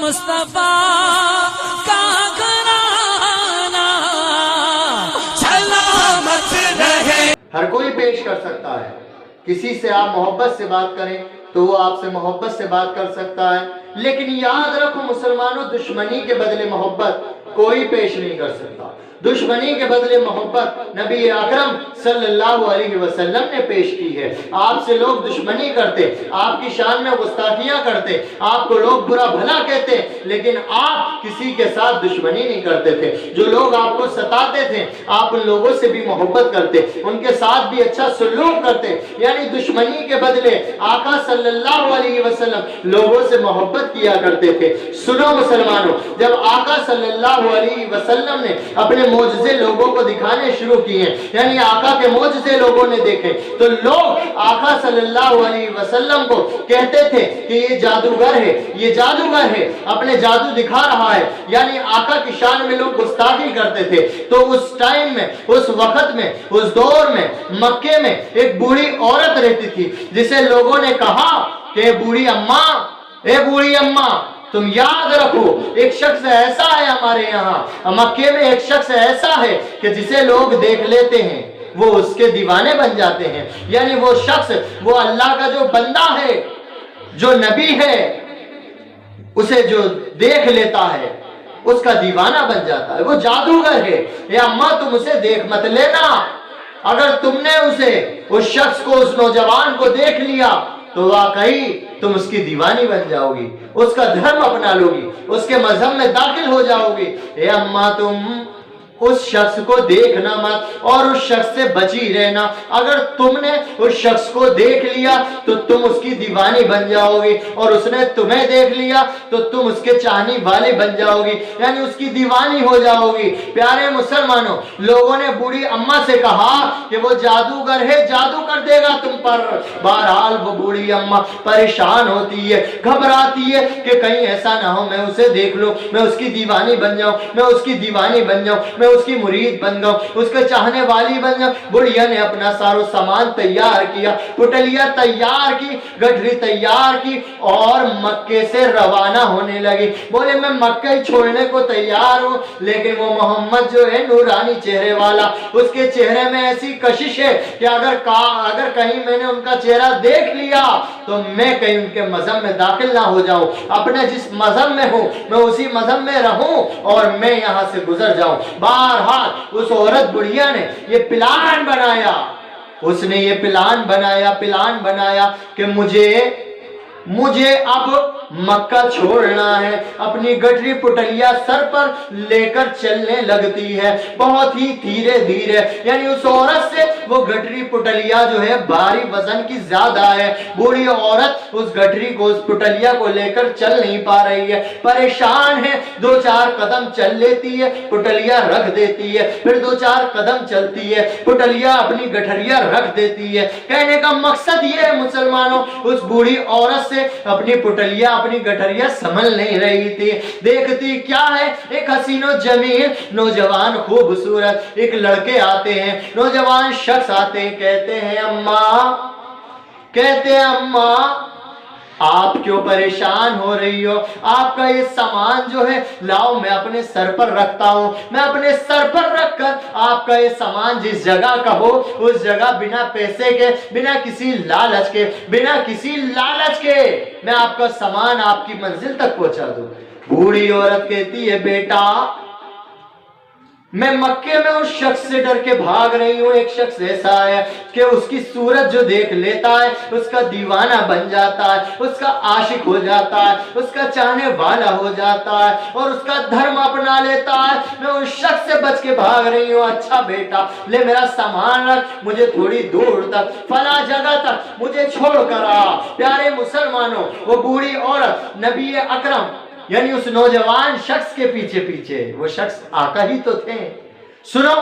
مصطفیٰ کا گھرانہ سلامت رہے۔ ہر کوئی پیش کر سکتا ہے، کسی سے آپ محبت سے بات کریں تو وہ آپ سے محبت سے بات کر سکتا ہے، لیکن یاد رکھو مسلمانوں، دشمنی کے بدلے محبت کوئی پیش نہیں کر سکتا۔ دشمنی کے بدلے محبت نبی اکرم صلی اللہ علیہ وسلم نے پیش کی ہے۔ آپ سے لوگ دشمنی کرتے، آپ کی شان میں گستاخیاں کرتے، آپ کو لوگ برا بھلا کہتے، لیکن آپ کسی کے ساتھ دشمنی نہیں کرتے تھے۔ جو لوگ آپ کو ستاتے تھے آپ ان لوگوں سے بھی محبت کرتے، ان کے ساتھ بھی اچھا سلوک کرتے، یعنی دشمنی کے بدلے آقا صلی اللہ علیہ وسلم لوگوں سے محبت کیا کرتے تھے۔ سنو مسلمانوں، جب آقا صلی اللہ علیہ وسلم نے اپنے معجزے لوگوں کو دکھانے شروع کیے، یعنی آقا کے معجزے لوگوں نے دیکھے، تو لوگ آقا صلی اللہ علیہ وسلم کو کہتے تھے کہ یہ جادوگر ہے، یہ جادوگر ہے، اپنے جادو دکھا رہا ہے، یعنی آقا کی شان میں لوگ گستاخی کرتے تھے۔ تو اس ٹائم میں، اس وقت میں، اس دور میں مکے میں ایک بوڑھی عورت رہتی تھی، جسے لوگوں نے کہا کہ بوڑھی اماں، اے بوڑھی اماں، تم یاد رکھو ایک شخص ایسا ہے ہمارے یہاں مکے میں، ایک شخص ایسا ہے کہ جسے لوگ دیکھ لیتے ہیں وہ اس کے دیوانے بن جاتے ہیں، یعنی وہ شخص، وہ اللہ کا جو بندہ ہے، جو نبی ہے، اسے جو دیکھ لیتا ہے اس کا دیوانہ بن جاتا ہے، وہ جادوگر ہے۔ اے اماں تم اسے دیکھ مت لینا، اگر تم نے اسے، اس شخص کو، اس نوجوان کو دیکھ لیا تو واقعی تم اس کی دیوانی بن جاؤ گی، اس کا دھرم اپنا لو گی، اس کے مذہب میں داخل ہو جاؤ گی۔ اے اماں تم اس شخص کو دیکھنا مت اور اس شخص سے بچی رہنا، اگر تم نے اس شخص کو دیکھ لیا تو تم اس کی دیوانی بن جاؤ گی، اور اس نے تمہیں دیکھ لیا تو تم اس کے چاہنے والے بن جاؤ گی، یعنی اس کی دیوانی ہو جاؤ گی۔ پیارے مسلمانوں، لوگوں نے بوڑھی اماں سے کہا کہ وہ جادوگر ہے، جادو کر دے گا تم پر۔ بہرحال وہ بوڑھی اماں پریشان ہوتی ہے، گھبراتی ہے کہ کہیں ایسا نہ ہو میں اسے دیکھ لوں، میں اس کی دیوانی بن جاؤں، میں اس کی دیوانی بن جاؤں، میں اس کی مرید بن جاؤں، اس کے چاہنے والی بن جاؤں۔ بڑھیا نے اپنا سارو سامان تیار کیا، پٹلیاں تیار کی، گٹھری تیار کی، اور مکے سے روانہ ہونے لگی۔ بولے میں مکہ چھوڑنے کو تیار ہوں، لیکن وہ محمد جو ہے نورانی چہرے والا، اس کے چہرے میں ایسی کشش ہے کہ اگر کہیں میں نے ان کا چہرہ دیکھ لیا تو میں کہیں ان کے مذہب میں داخل نہ ہو جاؤں، اپنے جس مذہب میں ہوں میں اسی مذہب میں رہوں اور میں یہاں سے گزر جاؤں۔ بہرحال اس عورت بڑھیا نے یہ پلان بنایا، اس نے یہ پلان بنایا کہ مجھے اب مکہ چھوڑنا ہے۔ اپنی گٹری پٹلیا سر پر لے کر چلنے لگتی ہے، بہت ہی دھیرے دھیرے، یعنی اس عورت سے وہ گٹری پٹلیا جو ہے بھاری وزن کی زیادہ ہے۔ بوڑھی عورت اس گٹری کو، اس پٹلیا کو لے کر چل نہیں پا رہی ہے، پریشان ہے، دو چار قدم چل لیتی ہے، پٹلیا رکھ دیتی ہے، پھر دو چار قدم چلتی ہے، پٹلیا اپنی گٹھریا رکھ دیتی ہے۔ کہنے کا مقصد یہ ہے مسلمانوں، اس بوڑھی عورت سے اپنی پٹلیا، اپنی گٹھریا سنبھل نہیں رہی تھی۔ دیکھتی کیا ہے، ایک حسین و جمیل نوجوان خوبصورت ایک لڑکے آتے ہیں، نوجوان شخص آتے ہیں، کہتے ہیں اماں آپ کیوں پریشان ہو رہی ہو؟ آپ کا یہ سامان جو ہے لاؤ میں اپنے سر پر رکھتا ہوں، میں اپنے سر پر رکھ کر آپ کا یہ سامان جس جگہ کا ہو اس جگہ بنا پیسے کے، بنا کسی لالچ کے میں آپ کا سامان آپ کی منزل تک پہنچا دوں۔ بوڑھی عورت کہتی ہے بیٹا میں مکے میں اس شخص سے ڈر کے بھاگ رہی ہوں، ایک شخص ایسا ہے کہ اس کی صورت جو دیکھ لیتا ہے اس کا دیوانہ بن جاتا ہے، اس کا عاشق ہو جاتا ہے، اس کا چاہنے والا ہو جاتا ہے اور اس کا دھرم اپنا لیتا ہے۔ میں اس شخص سے بچ کے بھاگ رہی ہوں۔ اچھا بیٹا لے میرا سامان رکھ، مجھے تھوڑی دور تک، فلاں جگہ تک مجھے چھوڑ کر آ۔ پیارے مسلمانوں، وہ بوڑھی عورت نبی اکرم یعنی اس نوجوان شخص کے پیچھے، وہ شخص آقا ہی تو تھے۔ سنو،